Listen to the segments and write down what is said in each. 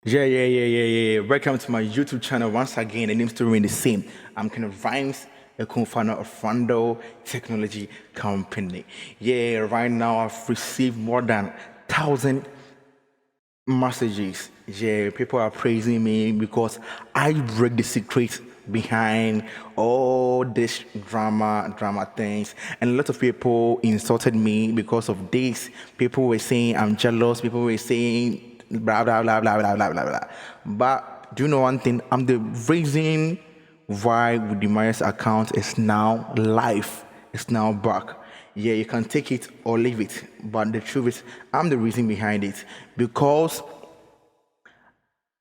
Yeah. Welcome to my YouTube channel once again. The name's still remain the same. I'm kind of Rhymes, a co-founder of Rundel Technology Company. Yeah, right now I've received more than 1,000 messages. Yeah, people are praising me because I break the secret behind all this drama things. And a lot of people insulted me because of this. People were saying I'm jealous. People were saying blah blah blah blah blah blah blah blah. But do you know one thing? I'm the reason why Wodemaya's account is now live. It's now back. Yeah, you can take it or leave it. But the truth is, I'm the reason behind it because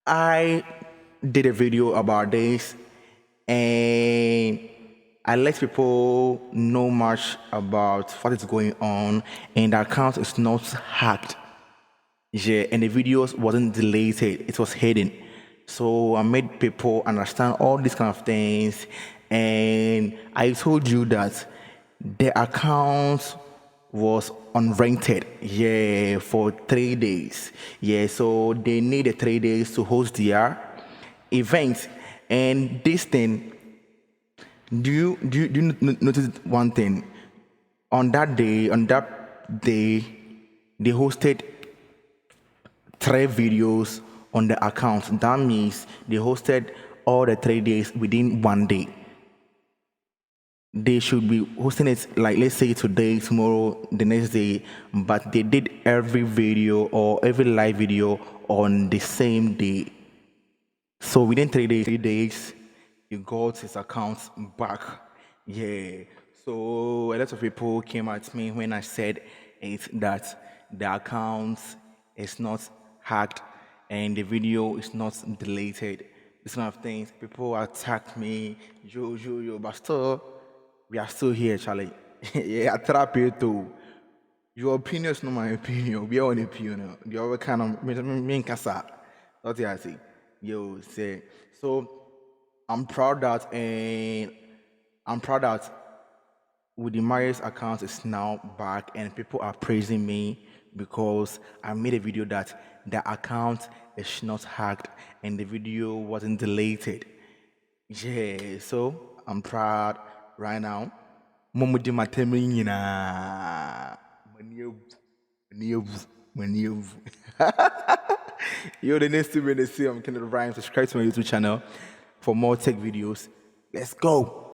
I did a video about this and I let people know much about what is going on, and the account is not hacked. Yeah, and the videos wasn't deleted, it was hidden. So I made people understand all these kind of things, and I told you that the account was unrented, yeah, for 3 days. Yeah, so they needed 3 days to host their event. And this thing, do you notice one thing? On that day, they hosted 3 videos on the account. That means they hosted all the 3 days within one day. They should be hosting it like, let's say today, tomorrow, the next day, but they did every video or every live video on the same day. So within 3 days, he got his account back. Yeah. So a lot of people came at me when I said it that the account is not hacked and the video is not deleted. This kind of things. People attacked me, yo, but still, we are still here, Charlie. Yeah, I trap you too. Your opinion is not my opinion. We are on opinion. The other kind of me casa. That's what I say. Yo, say. So I'm proud that Wodemaya's account is now back and people are praising me because I made a video that the account is not hacked and the video wasn't deleted. Yeah, so I'm proud right now. Momudi matemi nyina. Maniovu. Yo, the next to be the same. I'm Kenneth Rhymes. Subscribe to my YouTube channel for more tech videos. Let's go.